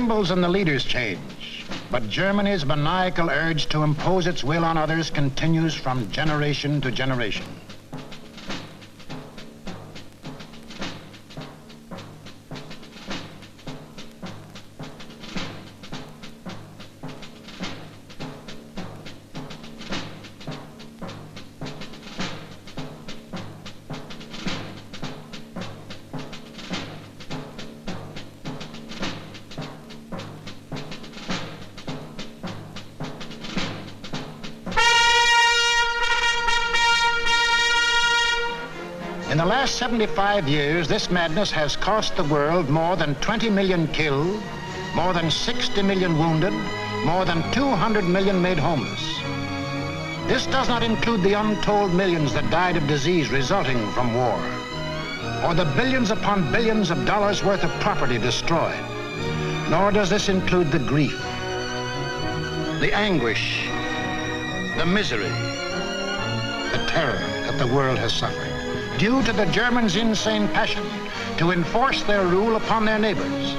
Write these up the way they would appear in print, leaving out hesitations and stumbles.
symbols and the leaders change, but Germany's maniacal urge to impose its will on others continues from generation to generation. In the last 75 years, this madness has cost the world more than 20 million killed, more than 60 million wounded, more than 200 million made homeless. This does not include the untold millions that died of disease resulting from war, or the billions upon billions of dollars worth of property destroyed. Nor does this include the grief, the anguish, the misery, the terror that the world has suffered, due to the Germans' insane passion to enforce their rule upon their neighbors.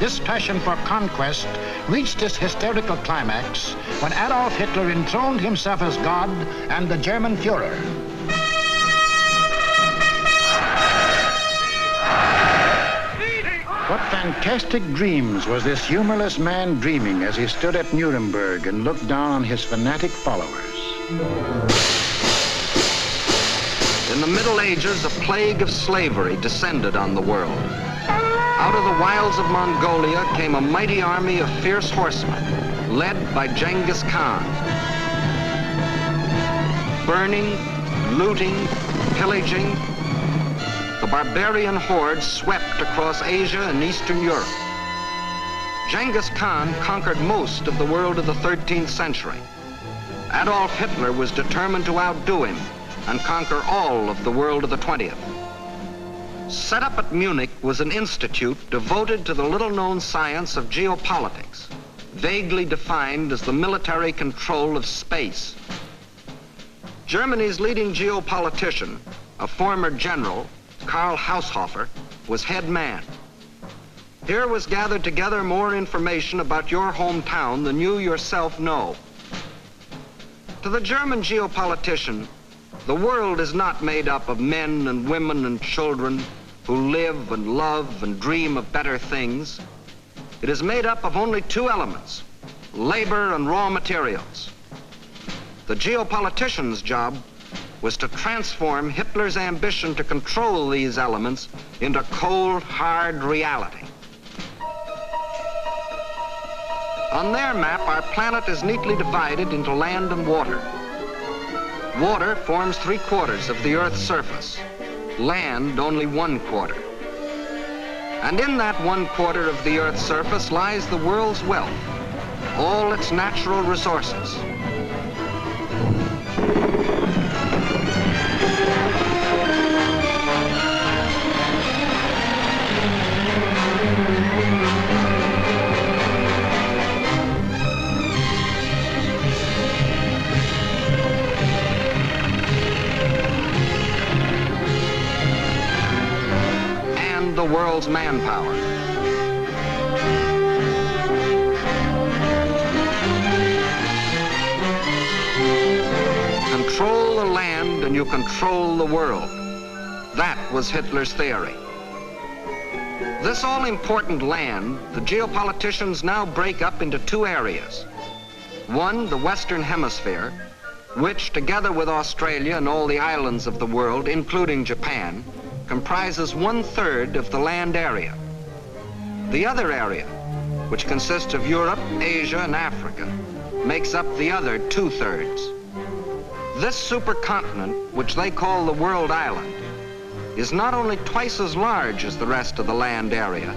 This passion for conquest reached its hysterical climax when Adolf Hitler enthroned himself as God and the German Führer. What fantastic dreams was this humorless man dreaming as he stood at Nuremberg and looked down on his fanatic followers? In the Middle Ages, a plague of slavery descended on the world. Out of the wilds of Mongolia came a mighty army of fierce horsemen, led by Genghis Khan. Burning, looting, pillaging, the barbarian horde swept across Asia and Eastern Europe. Genghis Khan conquered most of the world of the 13th century. Adolf Hitler was determined to outdo him and conquer all of the world of the 20th. Set up at Munich was an institute devoted to the little-known science of geopolitics, vaguely defined as the military control of space. Germany's leading geopolitician, a former general, Karl Haushofer, was head man. Here was gathered together more information about your hometown than you yourself know. To the German geopolitician, the world is not made up of men and women and children who live and love and dream of better things. It is made up of only two elements, labor and raw materials. The geopolitician's job was to transform Hitler's ambition to control these elements into cold, hard reality. On their map, our planet is neatly divided into land and water. Water forms 3/4 of the Earth's surface, land only 1/4. And in that 1/4 of the Earth's surface lies the world's wealth, all its natural resources. The world's manpower. Control the land and you control the world. That was Hitler's theory. This all-important land, the geopoliticians now break up into two areas. One, the Western Hemisphere, which, together with Australia and all the islands of the world, including Japan, comprises 1/3 of the land area. The other area, which consists of Europe, Asia, and Africa, makes up the other 2/3. This supercontinent, which they call the World Island, is not only twice as large as the rest of the land area,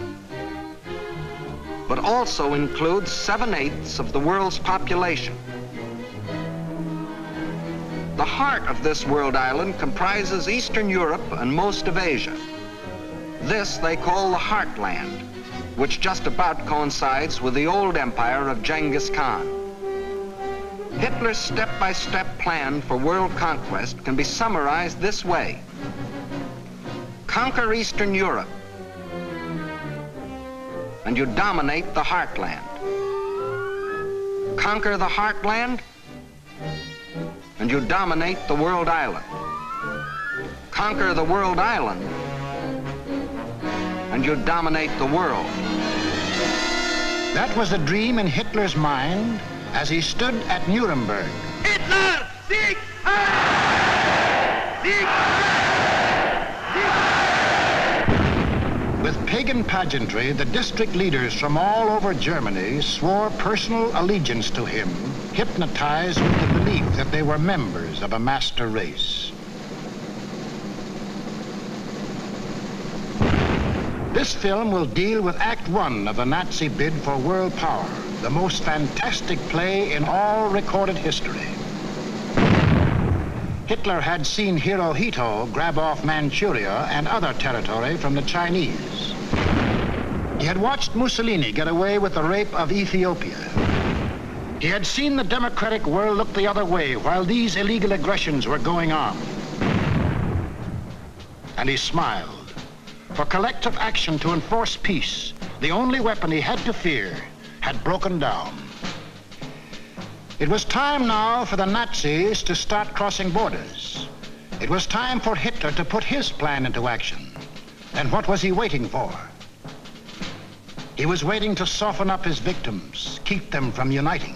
but also includes 7/8 of the world's population. The heart of this world island comprises Eastern Europe and most of Asia. This they call the Heartland, which just about coincides with the old empire of Genghis Khan. Hitler's step-by-step plan for world conquest can be summarized this way. Conquer Eastern Europe. and you dominate the heartland. Conquer the heartland, and you dominate the world island. Conquer the world island, and you dominate the world. That was a dream in Hitler's mind as he stood at Nuremberg. Hitler! Sieg! Heil! Sieg! Sieg! With pagan pageantry, the district leaders from all over Germany swore personal allegiance to him, hypnotized with the belief that they were members of a master race. This film will deal with Act One of the Nazi bid for world power, the most fantastic play in all recorded history. Hitler had seen Hirohito grab off Manchuria and other territory from the Chinese. He had watched Mussolini get away with the rape of Ethiopia. He had seen the democratic world look the other way while these illegal aggressions were going on. And he smiled. For collective action to enforce peace, the only weapon he had to fear, had broken down. It was time now for the Nazis to start crossing borders. It was time for Hitler to put his plan into action. And what was he waiting for? He was waiting to soften up his victims, keep them from uniting.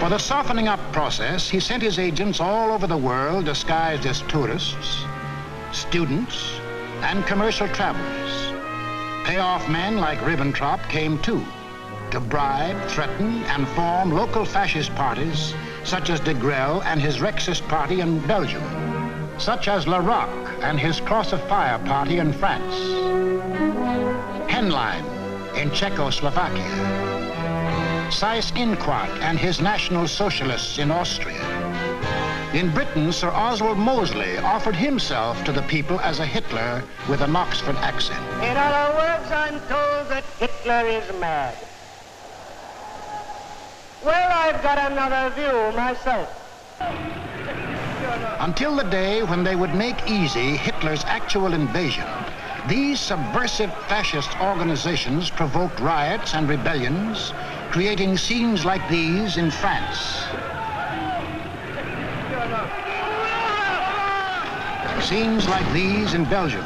For the softening up process, he sent his agents all over the world disguised as tourists, students, and commercial travelers. Payoff men like Ribbentrop came too, to bribe, threaten, and form local fascist parties such as de Grelle and his Rexist party in Belgium, such as Larocque and his Cross of Fire party in France, Henlein in Czechoslovakia, Seyss-Inquart and his National Socialists in Austria. In Britain, Sir Oswald Mosley offered himself to the people as a Hitler with an Oxford accent. In other words, I'm told that Hitler is mad. Well, I've got another view myself. Until the day when they would make easy Hitler's actual invasion, these subversive fascist organizations provoked riots and rebellions, creating scenes like these in France. Scenes like these in Belgium.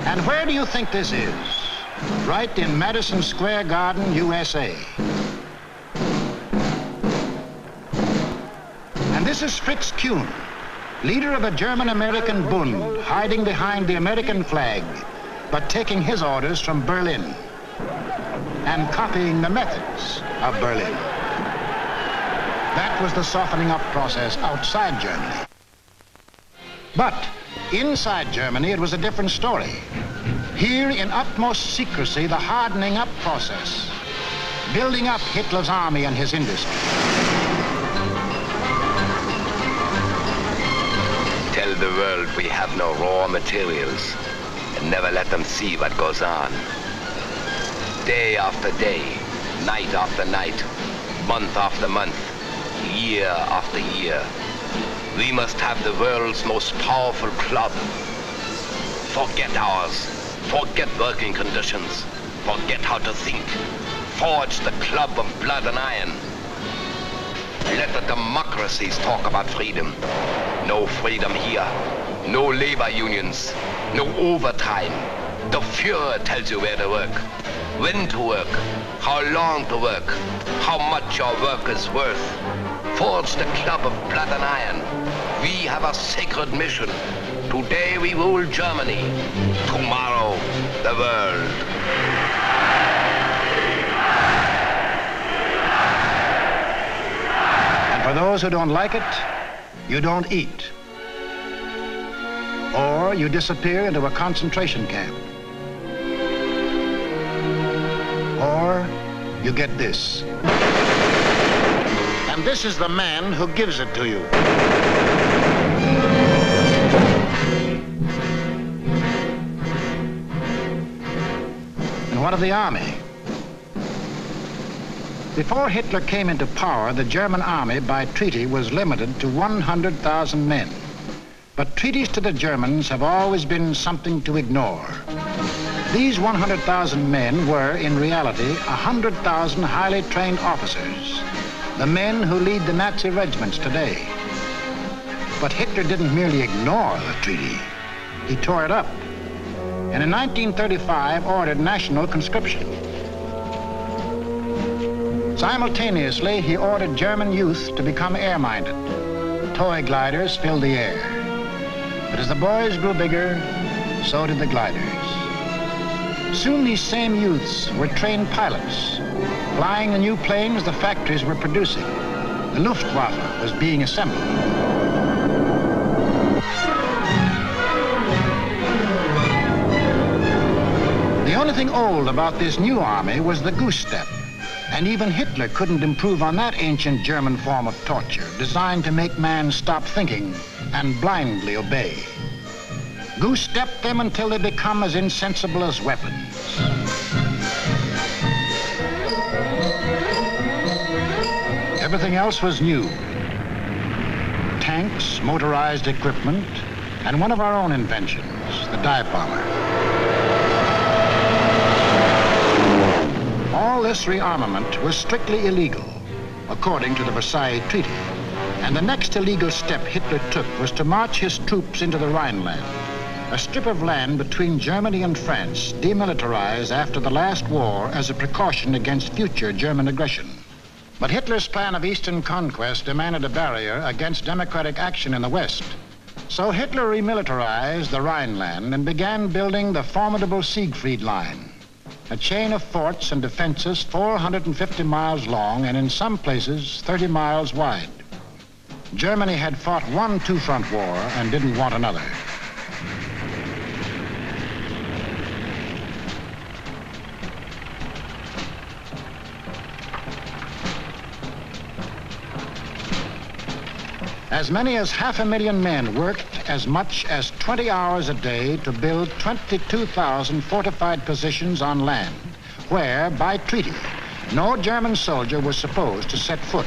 And where do you think this is? Right in Madison Square Garden, USA. And this is Fritz Kuhn, leader of the German-American Bund, hiding behind the American flag, but taking his orders from Berlin and copying the methods of Berlin. That was the softening up process outside Germany. But inside Germany, it was a different story. Here, in utmost secrecy, the hardening up process, building up Hitler's army and his industry. Tell the world we have no raw materials and never let them see what goes on. Day after day, night after night, month after month, year after year. We must have the world's most powerful club. Forget ours. Forget working conditions. Forget how to think. Forge the club of blood and iron. Let the democracies talk about freedom. No freedom here. No labor unions. No overtime. The Führer tells you where to work, when to work, how long to work, how much your work is worth. Forge the club of blood and iron. We have a sacred mission. Today we rule Germany. Tomorrow, the world. And for those who don't like it, you don't eat. Or you disappear into a concentration camp. Or you get this. And this is the man who gives it to you. And what of the army? Before Hitler came into power, the German army by treaty was limited to 100,000 men. But treaties to the Germans have always been something to ignore. These 100,000 men were, in reality, 100,000 highly trained officers, the men who lead the Nazi regiments today. But Hitler didn't merely ignore the treaty. He tore it up, and in 1935 ordered national conscription. Simultaneously, he ordered German youth to become air-minded. Toy gliders filled the air. But as the boys grew bigger, so did the gliders. Soon these same youths were trained pilots, flying the new planes the factories were producing. The Luftwaffe was being assembled. The only thing old about this new army was the goose step. And even Hitler couldn't improve on that ancient German form of torture, designed to make man stop thinking and blindly obey. Goose-step them until they become as insensible as weapons. Everything else was new. Tanks, motorized equipment, and one of our own inventions, the dive bomber. All this rearmament was strictly illegal, according to the Versailles Treaty. And the next illegal step Hitler took was to march his troops into the Rhineland, a strip of land between Germany and France, demilitarized after the last war as a precaution against future German aggression. But Hitler's plan of eastern conquest demanded a barrier against democratic action in the West. So Hitler remilitarized the Rhineland and began building the formidable Siegfried Line, a chain of forts and defenses 450 miles long and in some places 30 miles wide. Germany had fought one two-front war and didn't want another. As many as 500,000 men worked as much as 20 hours a day to build 22,000 fortified positions on land, where, by treaty, no German soldier was supposed to set foot.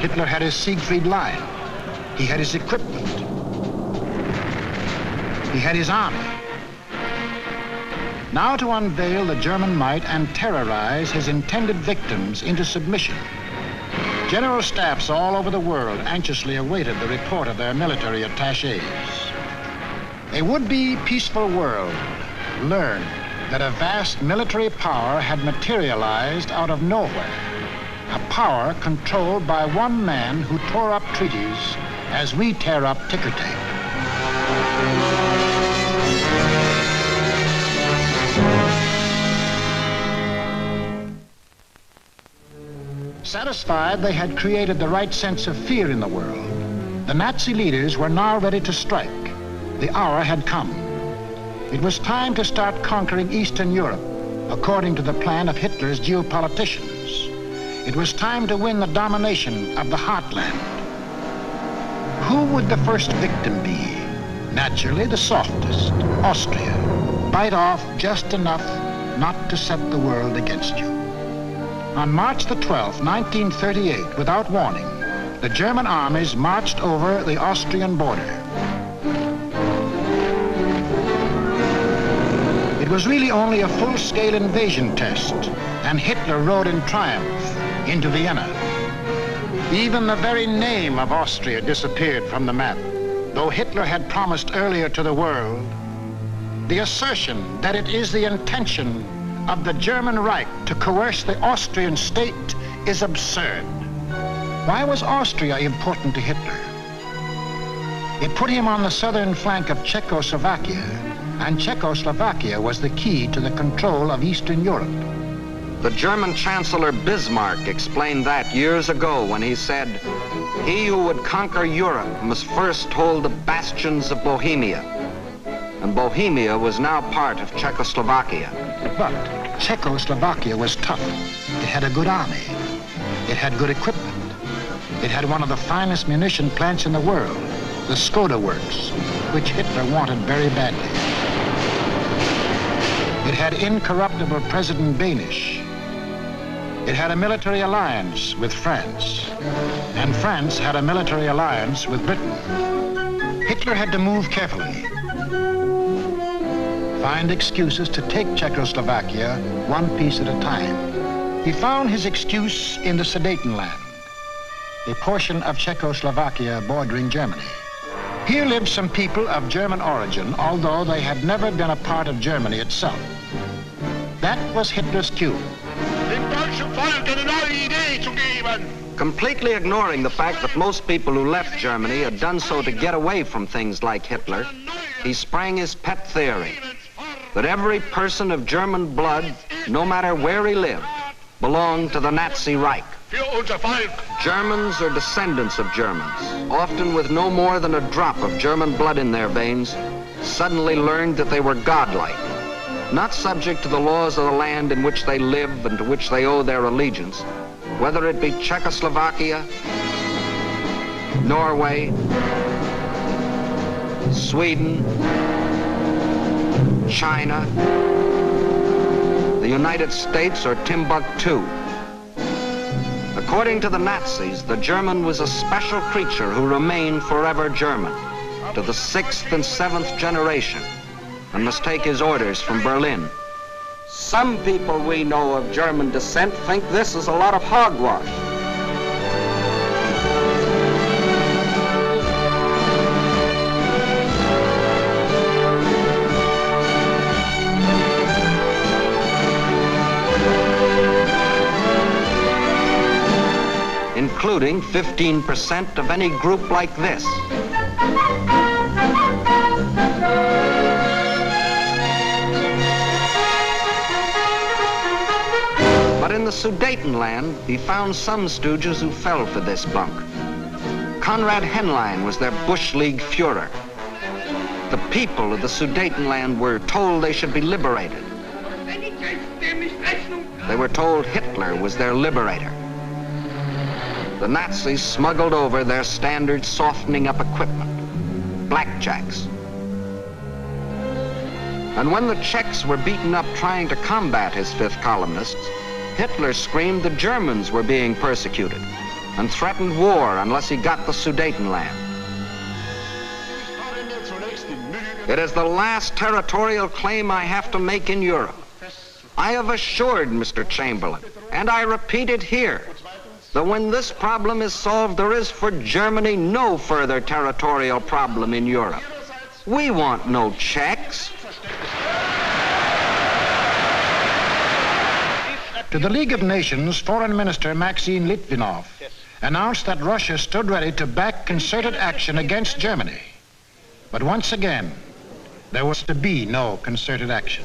Hitler had his Siegfried Line. He had his equipment. He had his army. Now to unveil the German might and terrorize his intended victims into submission. General staffs all over the world anxiously awaited the report of their military attachés. A would-be peaceful world learned that a vast military power had materialized out of nowhere. A power controlled by one man who tore up treaties as we tear up ticker tape. Satisfied they had created the right sense of fear in the world, the Nazi leaders were now ready to strike. The hour had come. It was time to start conquering Eastern Europe, according to the plan of Hitler's geopoliticians. It was time to win the domination of the heartland. Who would the first victim be? Naturally, the softest, Austria. Bite off just enough not to set the world against you. On March the 12th, 1938, without warning, the German armies marched over the Austrian border. It was really only a full-scale invasion test, and Hitler rode in triumph into Vienna. Even the very name of Austria disappeared from the map, though Hitler had promised earlier to the world. The assertion that it is the intention of the German Reich to coerce the Austrian state is absurd. Why was Austria important to Hitler? It put him on the southern flank of Czechoslovakia, and Czechoslovakia was the key to the control of Eastern Europe. The German Chancellor Bismarck explained that years ago when he said, "He who would conquer Europe must first hold the bastions of Bohemia." And Bohemia was now part of Czechoslovakia. But Czechoslovakia was tough. It had a good army. It had good equipment. It had one of the finest munition plants in the world, the Skoda Works, which Hitler wanted very badly. It had incorruptible President Banish. It had a military alliance with France, and France had a military alliance with Britain. Hitler had to move carefully, find excuses to take Czechoslovakia one piece at a time. He found his excuse in the Sudetenland, a portion of Czechoslovakia bordering Germany. Here lived some people of German origin, although they had never been a part of Germany itself. That was Hitler's cue. Dem deutschen Volk eine neue Idee zu geben. Completely ignoring the fact that most people who left Germany had done so to get away from things like Hitler, he sprang his pet theory that every person of German blood, no matter where he lived, belonged to the Nazi Reich. Für unser Volk. Germans or descendants of Germans, often with no more than a drop of German blood in their veins, suddenly learned that they were godlike, not subject to the laws of the land in which they live and to which they owe their allegiance, whether it be Czechoslovakia, Norway, Sweden, China, the United States, or Timbuktu. According to the Nazis, the German was a special creature who remained forever German, to the 6th and 7th generation, and must take his orders from Berlin. Some people we know of German descent think this is a lot of hogwash. Including 15% of any group like this. But in the Sudetenland, he found some stooges who fell for this bunk. Konrad Henlein was their Bush League Führer. The people of the Sudetenland were told they should be liberated. They were told Hitler was their liberator. The Nazis smuggled over their standard softening up equipment, blackjacks. And when the Czechs were beaten up trying to combat his fifth columnists, Hitler screamed the Germans were being persecuted and threatened war unless he got the Sudetenland. It is the last territorial claim I have to make in Europe. I have assured Mr. Chamberlain, and I repeat it here, that when this problem is solved, there is for Germany no further territorial problem in Europe. We want no Czechs. To the League of Nations, Foreign Minister Maxim Litvinov announced that Russia stood ready to back concerted action against Germany. But once again, there was to be no concerted action.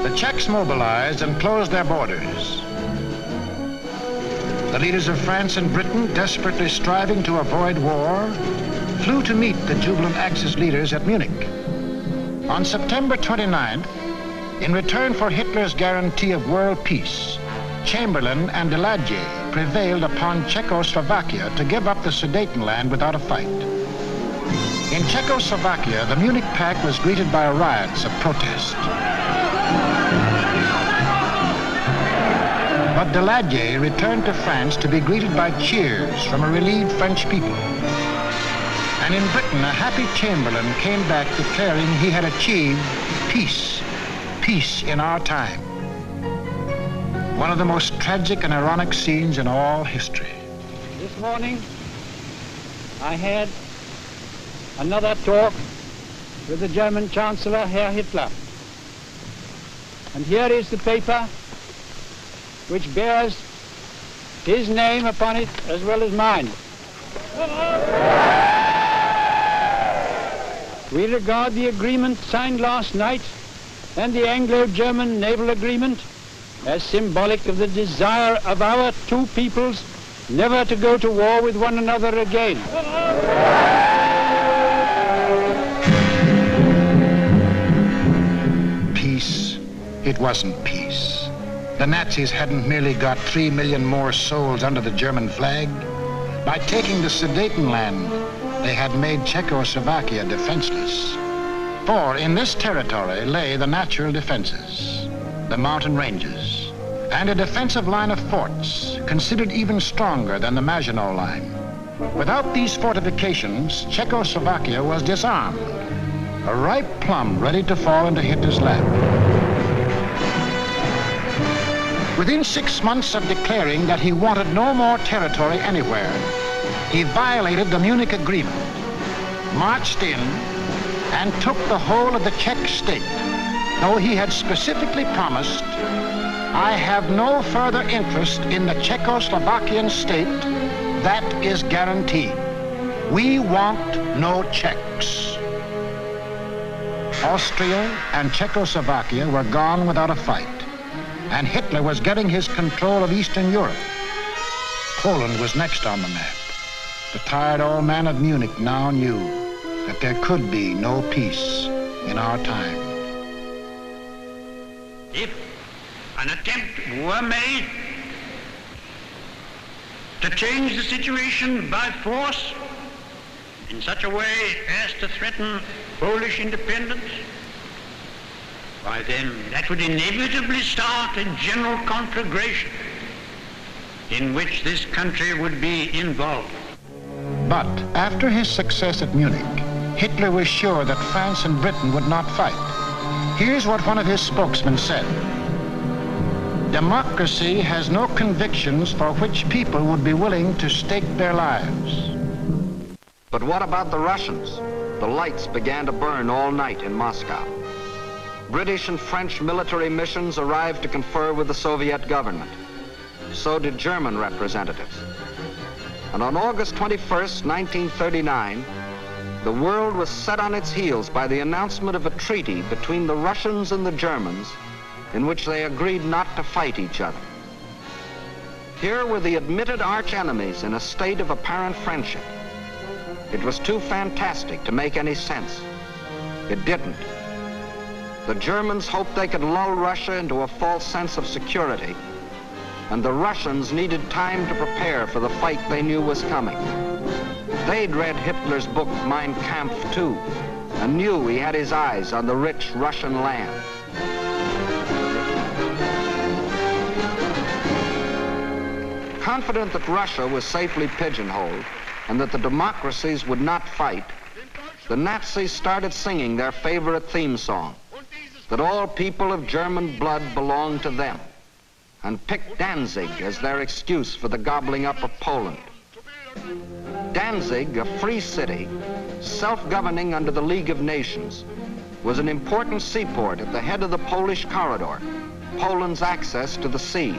The Czechs mobilized and closed their borders. The leaders of France and Britain, desperately striving to avoid war, flew to meet the jubilant Axis leaders at Munich. On September 29th, in return for Hitler's guarantee of world peace, Chamberlain and Daladier prevailed upon Czechoslovakia to give up the Sudetenland without a fight. In Czechoslovakia, the Munich Pact was greeted by riots of protest. But Daladier returned to France to be greeted by cheers from a relieved French people. And in Britain, a happy Chamberlain came back declaring he had achieved peace, peace in our time. One of the most tragic and ironic scenes in all history. This morning, I had another talk with the German Chancellor, Herr Hitler. And here is the paper which bears his name upon it as well as mine. We regard the agreement signed last night and the Anglo-German naval agreement as symbolic of the desire of our two peoples never to go to war with one another again. Peace. It wasn't peace. The Nazis hadn't merely got 3 million more souls under the German flag. By taking the Sudetenland, they had made Czechoslovakia defenseless. For in this territory lay the natural defenses, the mountain ranges, and a defensive line of forts considered even stronger than the Maginot Line. Without these fortifications, Czechoslovakia was disarmed, a ripe plum ready to fall into Hitler's lap. Within 6 months of declaring that he wanted no more territory anywhere, he violated the Munich Agreement, marched in, and took the whole of the Czech state, though he had specifically promised, "I have no further interest in the Czechoslovakian state. That is guaranteed. We want no Czechs." Austria and Czechoslovakia were gone without a fight, and Hitler was getting his control of Eastern Europe. Poland was next on the map. The tired old man of Munich now knew that there could be no peace in our time. If an attempt were made to change the situation by force in such a way as to threaten Polish independence, why then that would inevitably start a general conflagration in which this country would be involved. But after his success at Munich, Hitler was sure that France and Britain would not fight. Here's what one of his spokesmen said: "Democracy has no convictions for which people would be willing to stake their lives." But what about the Russians? The lights began to burn all night in Moscow. British and French military missions arrived to confer with the Soviet government. So did German representatives. And on August 21st, 1939, the world was set on its heels by the announcement of a treaty between the Russians and the Germans in which they agreed not to fight each other. Here were the admitted arch-enemies in a state of apparent friendship. It was too fantastic to make any sense. It didn't. The Germans hoped they could lull Russia into a false sense of security, and the Russians needed time to prepare for the fight they knew was coming. They'd read Hitler's book, Mein Kampf, too, and knew he had his eyes on the rich Russian land. Confident that Russia was safely pigeonholed and that the democracies would not fight, the Nazis started singing their favorite theme song, that all people of German blood belonged to them, and picked Danzig as their excuse for the gobbling up of Poland. Danzig, a free city, self-governing under the League of Nations, was an important seaport at the head of the Polish corridor, Poland's access to the sea.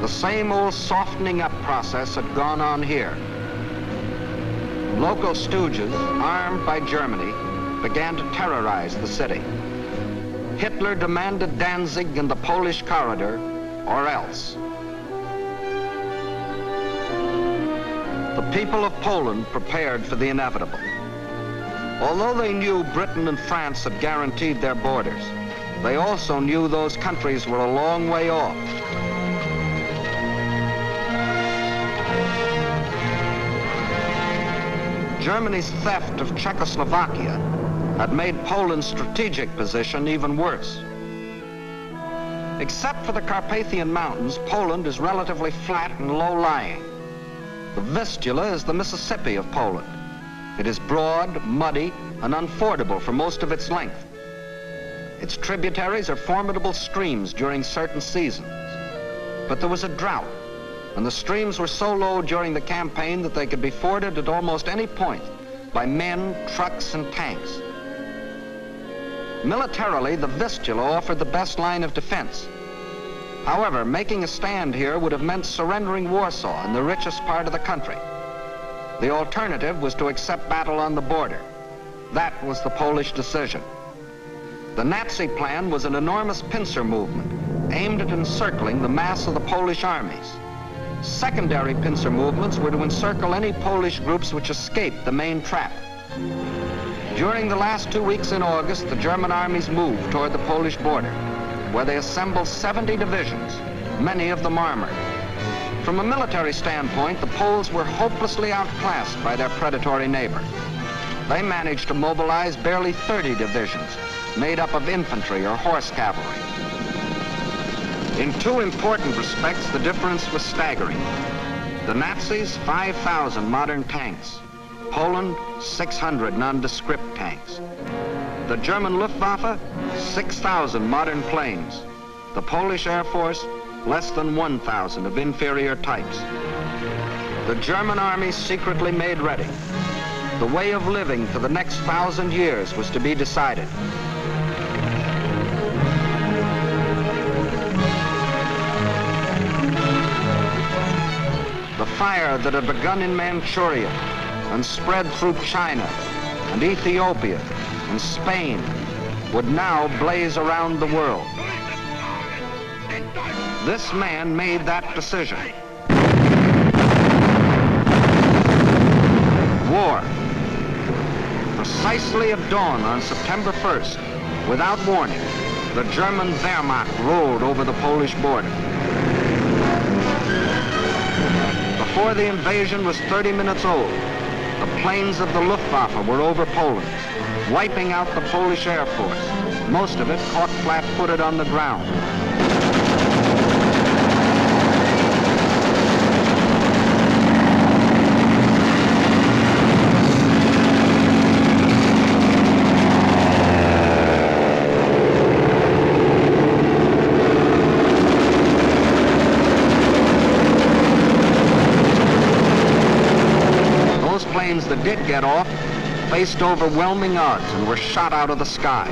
The same old softening up process had gone on here. Local stooges, armed by Germany, began to terrorize the city. Hitler demanded Danzig and the Polish corridor, or else. The people of Poland prepared for the inevitable. Although they knew Britain and France had guaranteed their borders, they also knew those countries were a long way off. Germany's theft of Czechoslovakia had made Poland's strategic position even worse. Except for the Carpathian Mountains, Poland is relatively flat and low-lying. The Vistula is the Mississippi of Poland. It is broad, muddy, and unfordable for most of its length. Its tributaries are formidable streams during certain seasons. But there was a drought, and the streams were so low during the campaign that they could be forded at almost any point by men, trucks, and tanks. Militarily, the Vistula offered the best line of defense. However, making a stand here would have meant surrendering Warsaw in the richest part of the country. The alternative was to accept battle on the border. That was the Polish decision. The Nazi plan was an enormous pincer movement aimed at encircling the mass of the Polish armies. Secondary pincer movements were to encircle any Polish groups which escaped the main trap. During the last 2 weeks in August, the German armies moved toward the Polish border, where they assembled 70 divisions, many of them armored. From a military standpoint, the Poles were hopelessly outclassed by their predatory neighbor. They managed to mobilize barely 30 divisions, made up of infantry or horse cavalry. In two important respects, the difference was staggering. The Nazis, 5,000 modern tanks. Poland, 600 nondescript tanks. The German Luftwaffe, 6,000 modern planes. The Polish Air Force, less than 1,000 of inferior types. The German army secretly made ready. The way of living for the next 1,000 years was to be decided. The fire that had begun in Manchuria and spread through China and Ethiopia and Spain would now blaze around the world. This man made that decision. War. Precisely at dawn on September 1st, without warning, the German Wehrmacht rolled over the Polish border. Before the invasion was 30 minutes old, the planes of the Luftwaffe were over Poland, wiping out the Polish Air Force, most of it caught flat-footed on the ground. That did get off faced overwhelming odds and were shot out of the sky.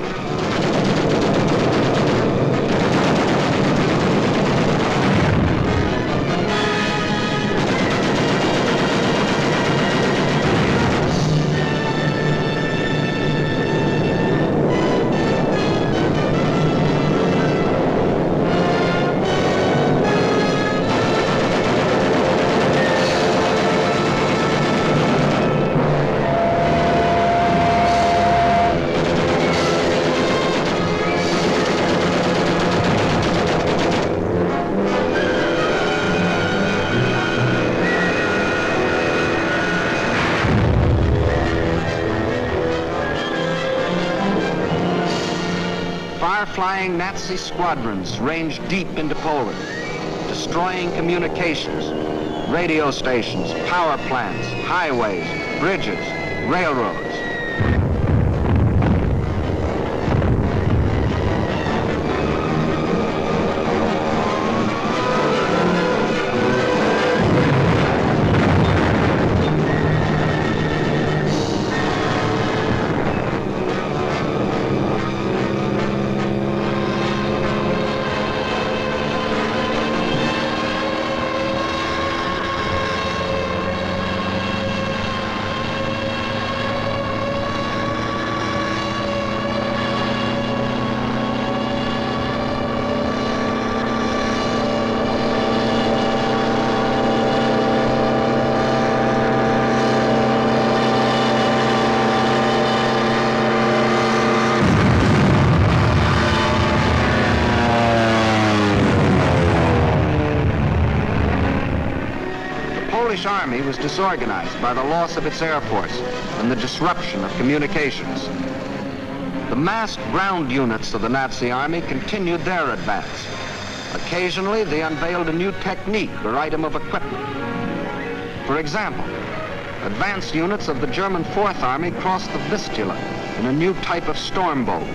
Flying Nazi squadrons ranged deep into Poland, destroying communications, radio stations, power plants, highways, bridges, railroads. The Polish army was disorganized by the loss of its air force and the disruption of communications. The massed ground units of the Nazi army continued their advance. Occasionally, they unveiled a new technique or item of equipment. For example, advanced units of the German Fourth Army crossed the Vistula in a new type of storm boat.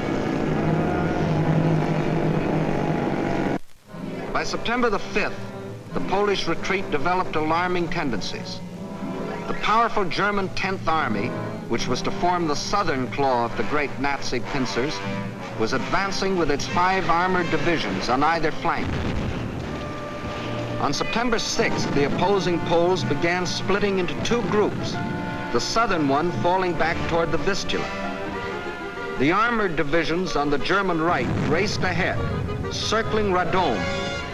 By September the 5th, the Polish retreat developed alarming tendencies. The powerful German 10th Army, which was to form the southern claw of the great Nazi pincers, was advancing with its 5 armored divisions on either flank. On September 6th, the opposing Poles began splitting into 2 groups, the southern one falling back toward the Vistula. The armored divisions on the German right raced ahead, circling Radom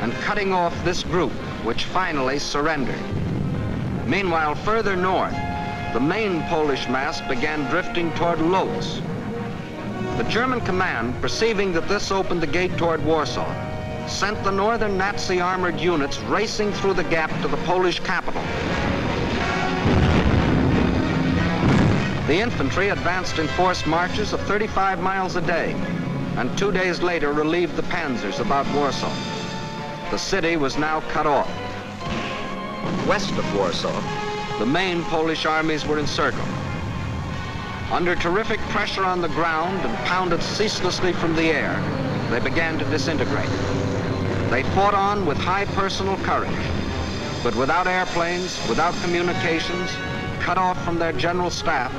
and cutting off this group, which finally surrendered. Meanwhile, further north, the main Polish mass began drifting toward Lodz. The German command, perceiving that this opened the gate toward Warsaw, sent the northern Nazi armored units racing through the gap to the Polish capital. The infantry advanced in forced marches of 35 miles a day, and 2 days later relieved the panzers about Warsaw. The city was now cut off. West of Warsaw, the main Polish armies were encircled. Under terrific pressure on the ground and pounded ceaselessly from the air, they began to disintegrate. They fought on with high personal courage, but without airplanes, without communications, cut off from their general staff,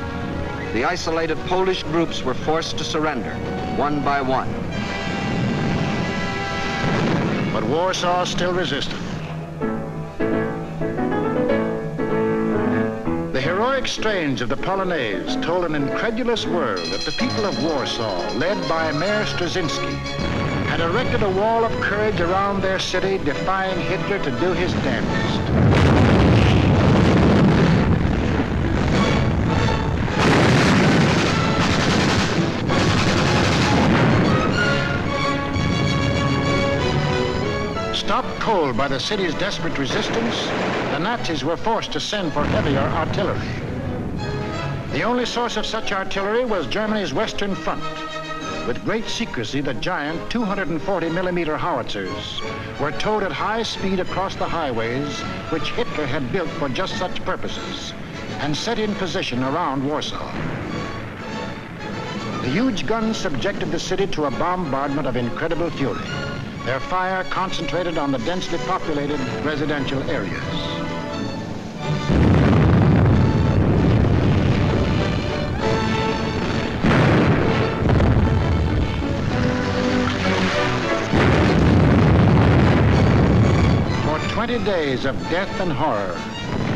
the isolated Polish groups were forced to surrender, one by one. But Warsaw still resisted. The heroic strains of the Polonaise told an incredulous world that the people of Warsaw, led by Mayor Straczynski, had erected a wall of courage around their city, defying Hitler to do his damnedest. Stopped cold by the city's desperate resistance, the Nazis were forced to send for heavier artillery. The only source of such artillery was Germany's Western Front. With great secrecy, the giant 240mm howitzers were towed at high speed across the highways which Hitler had built for just such purposes and set in position around Warsaw. The huge guns subjected the city to a bombardment of incredible fury, their fire concentrated on the densely populated residential areas. For 20 days of death and horror,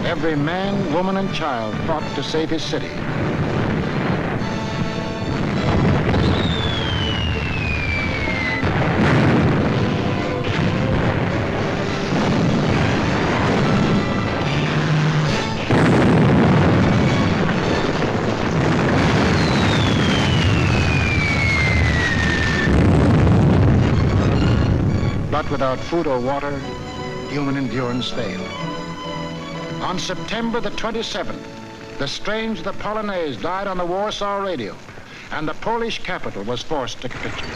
every man, woman, and child fought to save his city. But without food or water, human endurance failed. On September the 27th, the strains of the Polonaise died on the Warsaw radio, and the Polish capital was forced to capitulate.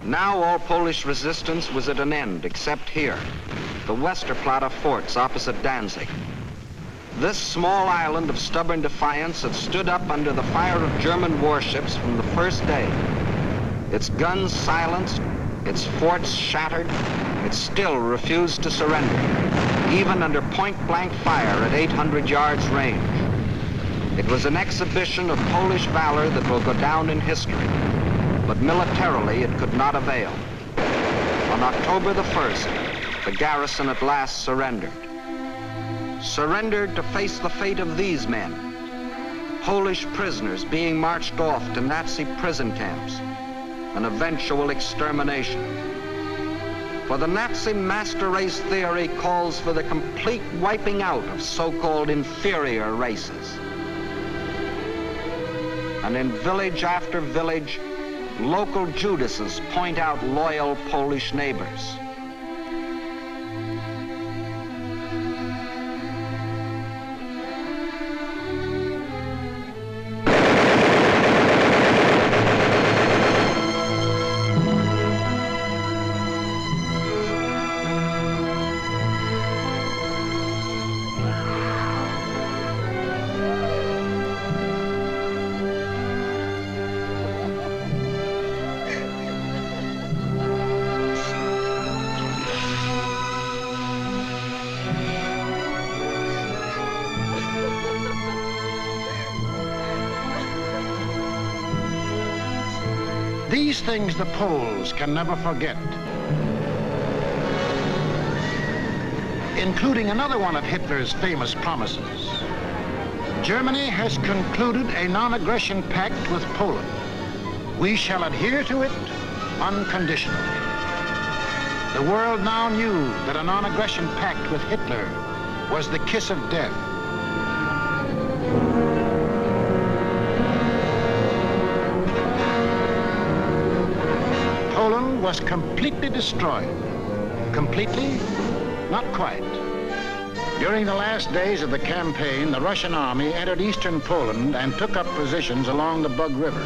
Now all Polish resistance was at an end, except here, the Westerplatte forts opposite Danzig. This small island of stubborn defiance had stood up under the fire of German warships from the first day. Its guns silenced, its forts shattered, it still refused to surrender, even under point-blank fire at 800 yards range. It was an exhibition of Polish valor that will go down in history, but militarily it could not avail. On October the 1st, the garrison at last surrendered. Surrendered to face the fate of these men, Polish prisoners being marched off to Nazi prison camps, an eventual extermination. For the Nazi master race theory calls for the complete wiping out of so-called inferior races. And in village after village, local Judases point out loyal Polish neighbors. These things the Poles can never forget, including another one of Hitler's famous promises. Germany has concluded a non-aggression pact with Poland. We shall adhere to it unconditionally. The world now knew that a non-aggression pact with Hitler was the kiss of death. Poland was completely destroyed. Completely? Not quite. During the last days of the campaign, the Russian army entered eastern Poland and took up positions along the Bug River.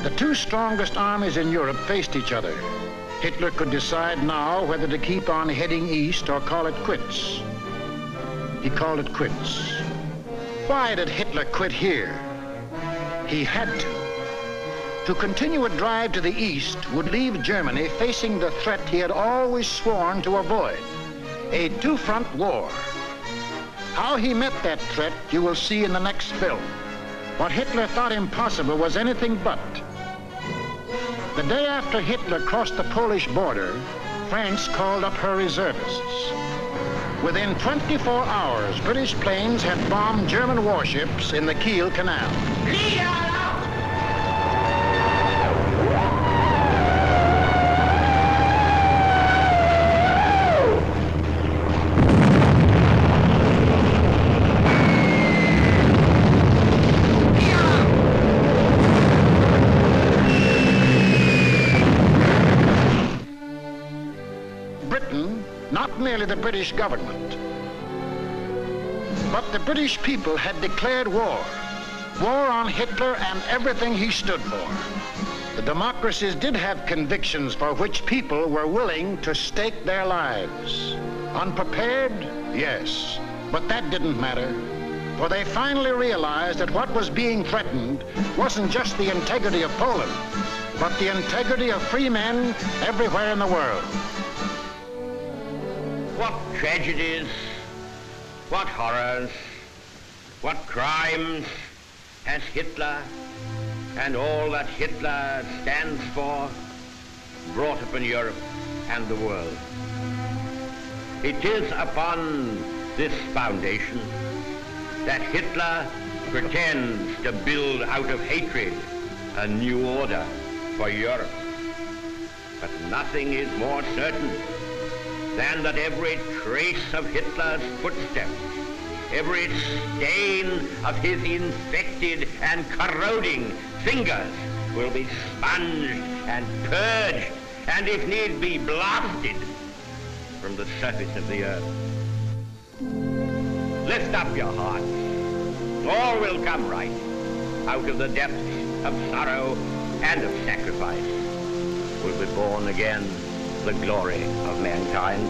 The two strongest armies in Europe faced each other. Hitler could decide now whether to keep on heading east or call it quits. He called it quits. Why did Hitler quit here? He had to. To continue a drive to the east would leave Germany facing the threat he had always sworn to avoid, a two-front war. How he met that threat you will see in the next film. What Hitler thought impossible was anything but. The day after Hitler crossed the Polish border, France called up her reservists. Within 24 hours, British planes had bombed German warships in the Kiel Canal. Not merely the British government, but the British people had declared war. War on Hitler and everything he stood for. The democracies did have convictions for which people were willing to stake their lives. Unprepared? Yes. But that didn't matter. For they finally realized that what was being threatened wasn't just the integrity of Poland, but the integrity of free men everywhere in the world. What tragedies, what horrors, what crimes has Hitler and all that Hitler stands for brought upon Europe and the world. It is upon this foundation that Hitler pretends to build out of hatred a new order for Europe. But nothing is more certain than that every trace of Hitler's footsteps, every stain of his infected and corroding fingers will be sponged and purged, and if need be, blasted from the surface of the earth. Lift up your hearts. All will come right out of the depths of sorrow and of sacrifice. Will be born again the glory of mankind.